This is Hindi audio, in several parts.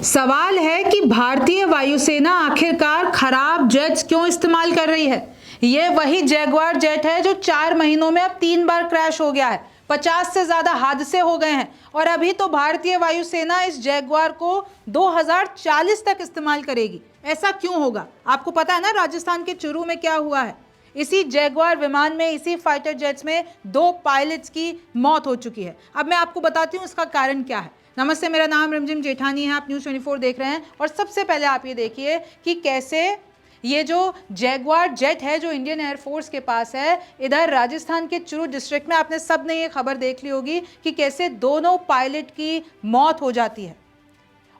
सवाल है कि भारतीय वायुसेना आखिरकार खराब जेट्स क्यों इस्तेमाल कर रही है। ये वही जैगुआर जेट है जो 4 महीनों में अब 3 बार क्रैश हो गया है, 50 से ज्यादा हादसे हो गए हैं और अभी तो भारतीय वायुसेना इस जैगुआर को 2040 तक इस्तेमाल करेगी। ऐसा क्यों होगा? आपको पता है ना राजस्थान के चुरू में क्या हुआ है। इसी जैगुआर विमान में, इसी फाइटर जेट्स में 2 पायलट्स की मौत हो चुकी है। अब मैं आपको बताती हूँ इसका कारण क्या है। नमस्ते, मेरा नाम रिमझिम जेठानी है, आप न्यूज़ 24 देख रहे हैं। और सबसे पहले आप ये देखिए कि कैसे ये जो जैगुआर जेट है जो इंडियन एयरफोर्स के पास है, इधर राजस्थान के चुरू डिस्ट्रिक्ट में आपने सब ने ये खबर देख ली होगी कि कैसे दोनों पायलट की मौत हो जाती है।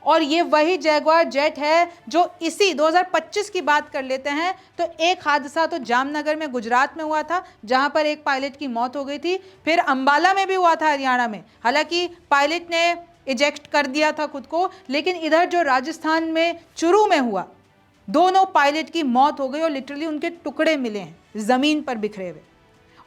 और ये वही जैगुआर जेट है जो इसी 2025 की बात कर लेते हैं तो एक हादसा तो जामनगर में गुजरात में हुआ था जहां पर एक पायलट की मौत हो गई थी। फिर अंबाला में भी हुआ था हरियाणा में, हालांकि पायलट ने इजेक्ट कर दिया था खुद को। लेकिन इधर जो राजस्थान में चुरू में हुआ, दोनों पायलट की मौत हो गई और लिटरली उनके टुकड़े मिले हैं जमीन पर बिखरे हुए।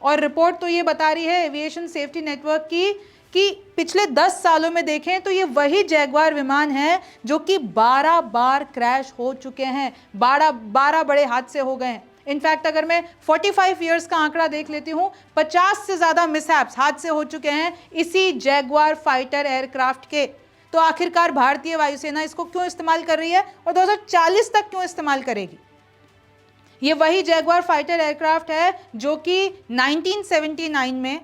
और रिपोर्ट तो ये बता रही है एविएशन सेफ्टी नेटवर्क की कि पिछले 10 सालों में देखें तो ये वही जैगुआर विमान है जो कि 12 बार क्रैश हो चुके हैं, 12 बड़े हादसे हो गए हैं। इनफैक्ट अगर मैं 45 ईयर्स का आंकड़ा देख लेती हूँ, 50 से ज़्यादा मिसहैप्स, हादसे हो चुके हैं इसी जैगुआर फाइटर एयरक्राफ्ट के। तो आखिरकार भारतीय वायुसेना इसको क्यों इस्तेमाल कर रही है और 2040 तक क्यों इस्तेमाल करेगी? ये वही जैगुआर फाइटर एयरक्राफ्ट है जो कि 1979 में,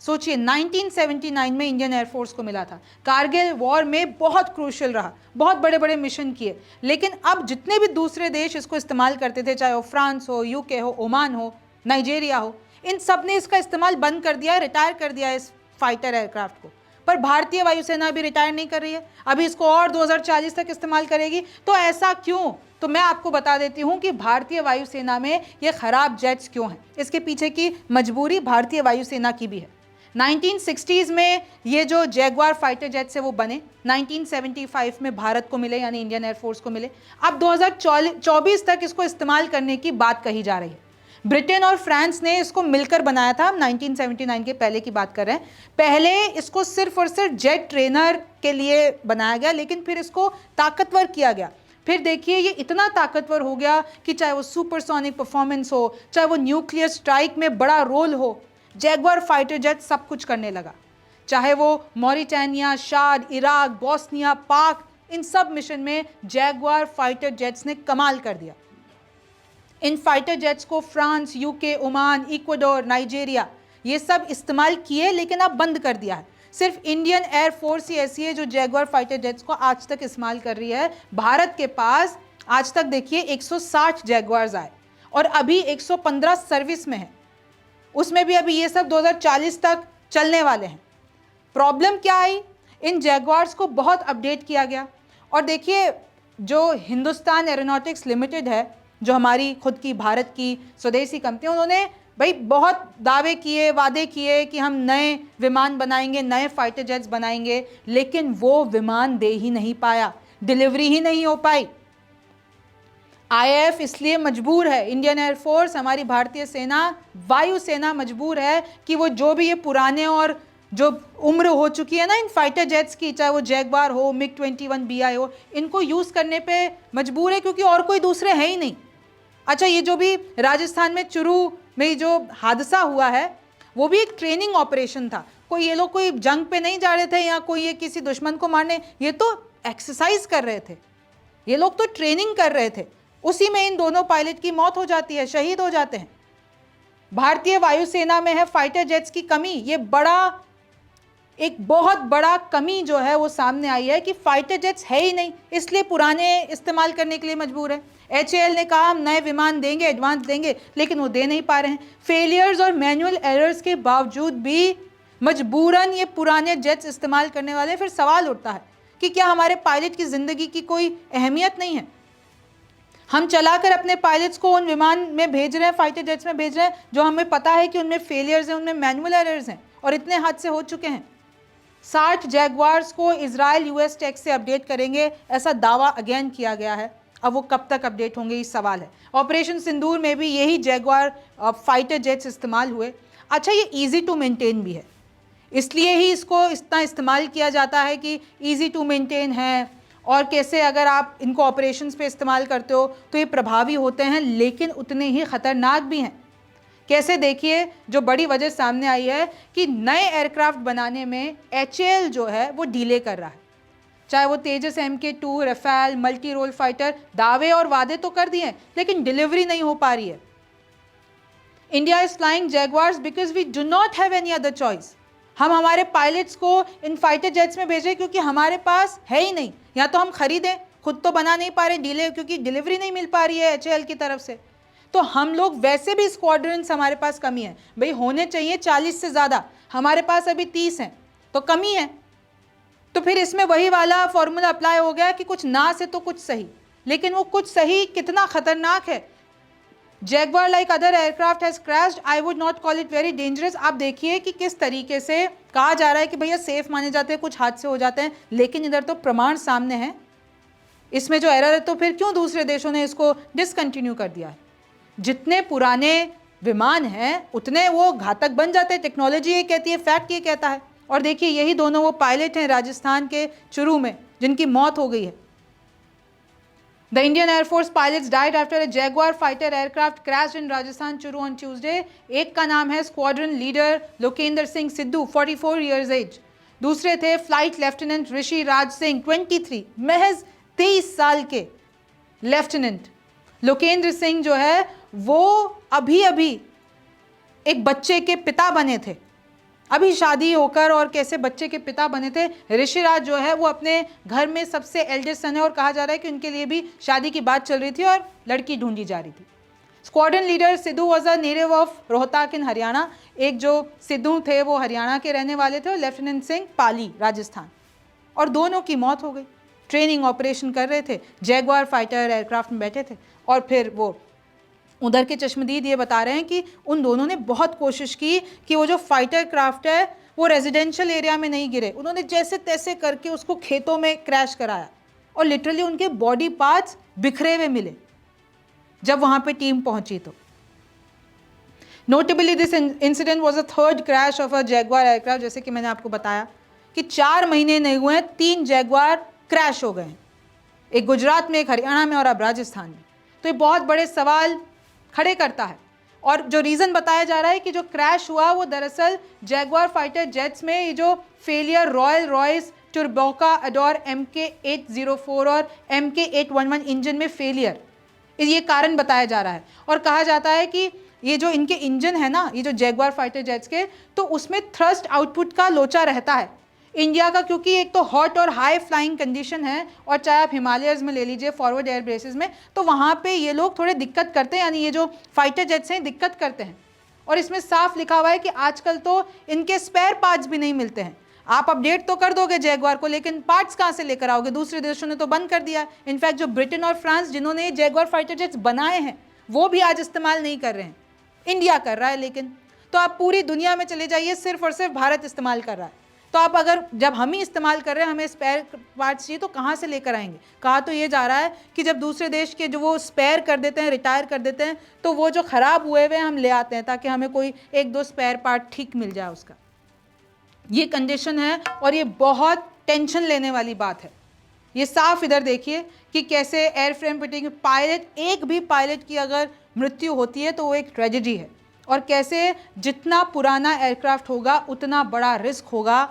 सोचिए 1979 में इंडियन एयरफोर्स को मिला था। कारगिल वॉर में बहुत क्रूशियल रहा, बहुत बड़े बड़े मिशन किए। लेकिन अब जितने भी दूसरे देश इसको इस्तेमाल करते थे, चाहे वो फ्रांस हो, यूके हो, ओमान हो, नाइजीरिया हो, इन सब ने इसका इस्तेमाल बंद कर दिया, रिटायर कर दिया इस फाइटर एयरक्राफ्ट को। पर भारतीय वायुसेना अभी रिटायर नहीं कर रही है, अभी इसको और 2040 तक इस्तेमाल करेगी। तो ऐसा क्यों? तो मैं आपको बता देती हूं कि भारतीय वायुसेना में ये खराब जेट्स क्यों हैं। इसके पीछे की मजबूरी भारतीय वायुसेना की भी है। 1960s में ये जो जैगुआर फाइटर जेट्स है वो बने, 1975 में भारत को मिले, यानी इंडियन एयरफोर्स को मिले। अब 2024 तक इसको इस्तेमाल करने की बात कही जा रही है। ब्रिटेन और फ्रांस ने इसको मिलकर बनाया था, 1979 के पहले की बात कर रहे हैं। पहले इसको सिर्फ और सिर्फ जेट ट्रेनर के लिए बनाया गया, लेकिन फिर इसको ताकतवर किया गया। फिर देखिए ये इतना ताकतवर हो गया कि चाहे वो सुपरसोनिक परफॉर्मेंस हो, चाहे वो न्यूक्लियर स्ट्राइक में बड़ा रोल हो, जैगुआर फाइटर जेट सब कुछ करने लगा। चाहे वो मॉरिटानिया, शाद, इराक, बोस्निया, पाक, इन सब मिशन में जैगुआर फाइटर जेट्स ने कमाल कर दिया। इन फाइटर जेट्स को France, UK, Oman, Ecuador, Nigeria, ये सब इस्तेमाल किए, लेकिन अब बंद कर दिया है। सिर्फ इंडियन एयरफोर्स ही ऐसी है जो जैगुआर फाइटर जेट्स को आज तक इस्तेमाल कर रही है। भारत के पास आज तक देखिए 160 जैगुआर्स आए और अभी 115 सर्विस में है, उसमें भी अभी ये सब 2040 तक चलने वाले हैं। प्रॉब्लम क्या आई? इन जैगुआर्स को बहुत अपडेट किया गया। और देखिए जो हिंदुस्तान एरोनॉटिक्स लिमिटेड है, जो हमारी खुद की भारत की स्वदेशी कंपनी, उन्होंने भाई बहुत दावे किए, वादे किए कि हम नए विमान बनाएंगे, नए फाइटर जेट्स बनाएंगे, लेकिन वो विमान दे ही नहीं पाया, डिलीवरी ही नहीं हो पाई। आईएएफ इसलिए मजबूर है, इंडियन एयरफोर्स, हमारी भारतीय सेना, वायुसेना मजबूर है कि वो जो भी ये पुराने और जो उम्र हो चुकी है ना इन फाइटर जेट्स की, चाहे वो जैगुआर हो, MiG-21BI हो, इनको यूज़ करने पे मजबूर है क्योंकि और कोई दूसरे है ही नहीं। अच्छा, ये जो भी राजस्थान में चुरू में जो हादसा हुआ है वो भी एक ट्रेनिंग ऑपरेशन था। कोई ये लोग कोई जंग पे नहीं जा रहे थे या कोई ये किसी दुश्मन को मारने, ये तो एक्सरसाइज कर रहे थे, ये लोग तो ट्रेनिंग कर रहे थे। उसी में इन दोनों पायलट की मौत हो जाती है, शहीद हो जाते हैं। भारतीय वायुसेना में है फाइटर जेट्स की कमी। ये एक बहुत बड़ा कमी जो है वो सामने आई है कि फाइटर जेट्स है ही नहीं, इसलिए पुराने इस्तेमाल करने के लिए मजबूर है। HAL ने कहा हम नए विमान देंगे, एडवांस देंगे, लेकिन वो दे नहीं पा रहे हैं। फेलियर्स और मैनुअल एरर्स के बावजूद भी मजबूरन ये पुराने जेट्स इस्तेमाल करने वाले। फिर सवाल उठता है कि क्या हमारे पायलट की ज़िंदगी की कोई अहमियत नहीं है? हम चलाकर अपने पायलट्स को उन विमान में भेज रहे हैं, फाइटर जेट्स में भेज रहे हैं जो हमें पता है कि उनमें फेलियर्स हैं, उनमें मैनुअल एरर्स हैं, और इतने हादसे हो चुके हैं। 60 जैगुआर्स को इजराइल US टेक से अपडेट करेंगे, ऐसा दावा अगेन किया गया है। अब वो कब तक अपडेट होंगे ये सवाल है। ऑपरेशन सिंदूर में भी यही जैगुआर फाइटर जेट्स इस्तेमाल हुए। अच्छा, ये ईजी टू मेंटेन भी है, इसलिए ही इसको इतना इस्तेमाल किया जाता है कि ईजी टू मेंटेन है और कैसे अगर आप इनको ऑपरेशंस पे इस्तेमाल करते हो तो ये प्रभावी होते हैं, लेकिन उतने ही ख़तरनाक भी हैं। कैसे, देखिए जो बड़ी वजह सामने आई है कि नए एयरक्राफ्ट बनाने में HAL जो है वो डिले कर रहा है। चाहे वो Tejas MK2, Rafale, multi role fighter, दावे और वादे तो कर दिए हैं, लेकिन डिलीवरी नहीं हो पा रही है। India is flying Jaguars because we do not have any other choice. हम हमारे पायलट्स को इन फाइटर जेट्स में भेजें क्योंकि हमारे पास है ही नहीं, या तो हम खरीदें, खुद तो बना नहीं पा रहे, डिले क्योंकि डिलीवरी नहीं मिल पा रही है HAL की तरफ से। तो हम लोग वैसे भी स्क्वाड्रन्स हमारे पास कमी है, भाई होने चाहिए 40 से ज़्यादा, हमारे पास अभी 30 हैं, तो कमी है। तो फिर इसमें वही वाला फॉर्मूला अप्लाई हो गया कि कुछ ना से तो कुछ सही, लेकिन वो कुछ सही कितना खतरनाक है। Jaguar like other aircraft has crashed, I would not call it very dangerous. आप देखिए कि किस तरीके से कहा जा रहा है कि भैया सेफ माने जाते हैं, कुछ हादसे हो जाते हैं, लेकिन इधर तो प्रमाण सामने है, इसमें जो एरर है, तो फिर क्यों दूसरे देशों ने इसको डिसकंटिन्यू कर दिया है। जितने पुराने विमान हैं उतने वो घातक बन जाते हैं, टेक्नोलॉजी ये कहती है, फैक्ट ये कहता है। और देखिए यही दोनों वो पायलट हैं राजस्थान के चुरू में जिनकी मौत हो गई है। The Indian Air Force pilots died after a Jaguar fighter aircraft crashed in Rajasthan Churu on Tuesday. एक का नाम है squadron leader Lokendra Singh Sidhu, 44 years age. दूसरे थे फ्लाइट लेफ्टिनेंट ऋषि राज सिंह, 23, महज 23 साल के लेफ्टिनेंट। लोकेंद्र सिंह जो है वो अभी एक बच्चे के पिता बने थे, अभी शादी होकर, और कैसे बच्चे के पिता बने थे। ऋषिराज जो है वो अपने घर में सबसे एल्डेस्ट सन है, और कहा जा रहा है कि उनके लिए भी शादी की बात चल रही थी और लड़की ढूंढी जा रही थी। Squadron leader Sidhu was a native of Rohtak in Haryana. एक जो सिद्धू थे वो हरियाणा के रहने वाले थे, और लेफ्टिनेंट सिंह पाली, राजस्थान। और दोनों की मौत हो गई। ट्रेनिंग ऑपरेशन कर रहे थे, जैगवार फाइटर एयरक्राफ्ट में बैठे थे, और फिर वो उधर के चश्मदीद ये बता रहे हैं कि उन दोनों ने बहुत कोशिश की कि वो जो फाइटर क्राफ्ट है वो रेजिडेंशियल एरिया में नहीं गिरे। उन्होंने जैसे तैसे करके उसको खेतों में क्रैश कराया, और लिटरली उनके बॉडी पार्ट्स बिखरे हुए मिले जब वहाँ पे टीम पहुंची। तो notably this incident was a third crash of a Jaguar aircraft. जैसे कि मैंने आपको बताया कि 4 महीने नहीं हुए हैं, 3 जैगवार क्रैश हो गए हैं, एक गुजरात में, एक हरियाणा में, और अब राजस्थान में। तो ये बहुत बड़े सवाल खड़े करता है। और जो रीज़न बताया जा रहा है कि जो क्रैश हुआ वो दरअसल जैगवार फाइटर जेट्स में ये जो फेलियर रॉयल रॉयस टर्बोका अडोर MK804 और MK811 इंजन में फेलियर, ये कारण बताया जा रहा है। और कहा जाता है कि ये जो इनके इंजन है ना, ये जो जैगवार फाइटर जेट्स के, तो उसमें थ्रस्ट आउटपुट का लोचा रहता है। इंडिया का क्योंकि एक तो हॉट और हाई फ्लाइंग कंडीशन है, और चाहे आप हिमालयस में ले लीजिए, फॉरवर्ड एयर बेसिस में, तो वहाँ पे ये लोग थोड़े दिक्कत करते हैं, यानी ये जो फाइटर जेट्स हैं दिक्कत करते हैं। और इसमें साफ लिखा हुआ है कि आजकल तो इनके स्पेयर पार्ट्स भी नहीं मिलते हैं। आप अपडेट तो कर दोगे जैगवार को, लेकिन पार्ट्स कहाँ से लेकर आओगे? दूसरे देशों ने तो बंद कर दिया। इनफैक्ट जो ब्रिटेन और फ्रांस जिन्होंने जैगवार फाइटर जेट्स बनाए हैं वो भी आज इस्तेमाल नहीं कर रहे हैं, इंडिया कर रहा है। लेकिन तो आप पूरी दुनिया में चले जाइए, सिर्फ और सिर्फ भारत इस्तेमाल कर रहा है। तो आप अगर जब हम ही इस्तेमाल कर रहे हैं, हमें स्पेयर पार्ट्स चाहिए, तो कहाँ से लेकर आएंगे? कहा तो ये जा रहा है कि जब दूसरे देश के जो वो स्पेयर कर देते हैं, रिटायर कर देते हैं, तो वो जो ख़राब हुए हुए हम ले आते हैं ताकि हमें कोई 1-2 स्पेयर पार्ट ठीक मिल जाए उसका। ये कंडीशन है, और ये बहुत टेंशन लेने वाली बात है। ये साफ इधर देखिए कि कैसे एयरफ्रेम फिटिंग पायलट, एक भी पायलट की अगर मृत्यु होती है तो वो एक ट्रेजेडी है, और कैसे जितना पुराना एयरक्राफ्ट होगा उतना बड़ा रिस्क होगा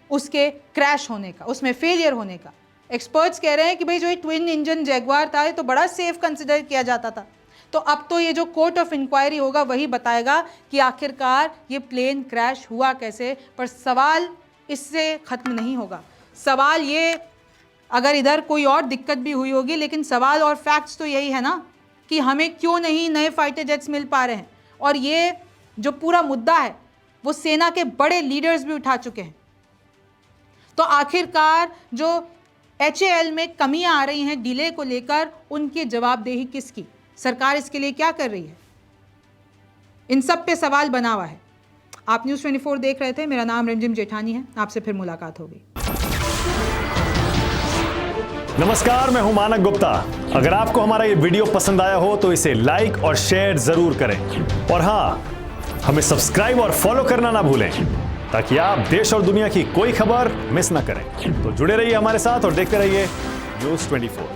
उसके क्रैश होने का, उसमें फेलियर होने का। एक्सपर्ट्स कह रहे हैं कि भाई जो ये ट्विन इंजन जैगवार था ये तो बड़ा सेफ कंसिडर किया जाता था। तो अब तो ये जो कोर्ट ऑफ इंक्वायरी होगा वही बताएगा कि आखिरकार ये प्लेन क्रैश हुआ कैसे। पर सवाल इससे ख़त्म नहीं होगा। सवाल ये, अगर इधर कोई और दिक्कत भी हुई होगी, लेकिन सवाल और फैक्ट्स तो यही है ना कि हमें क्यों नहीं नए फाइटर जेट्स मिल पा रहे हैं। और ये जो पूरा मुद्दा है वो सेना के बड़े लीडर्स भी उठा चुके हैं। तो आखिरकार जो HAL में कमियां आ रही हैं डिले को लेकर, उनकी जवाबदेही किसकी? सरकार इसके लिए क्या कर रही है? इन सब पे सवाल बना हुआ है। आप न्यूज़ 24 देख रहे थे। मेरा नाम रिमझिम जेठानी है। आपसे फिर मुलाकात होगी। नमस्कार, मैं हूं मानक गुप्ता। अगर आपको हमारा ये वीडियो पसंद आया हो तो इसे लाइक और शेयर जरूर करें, और हाँ, हमें सब्सक्राइब और फॉलो करना ना भूलें। ताकि आप देश और दुनिया की कोई खबर मिस ना करें। तो जुड़े रहिए हमारे साथ और देखते रहिए News 24।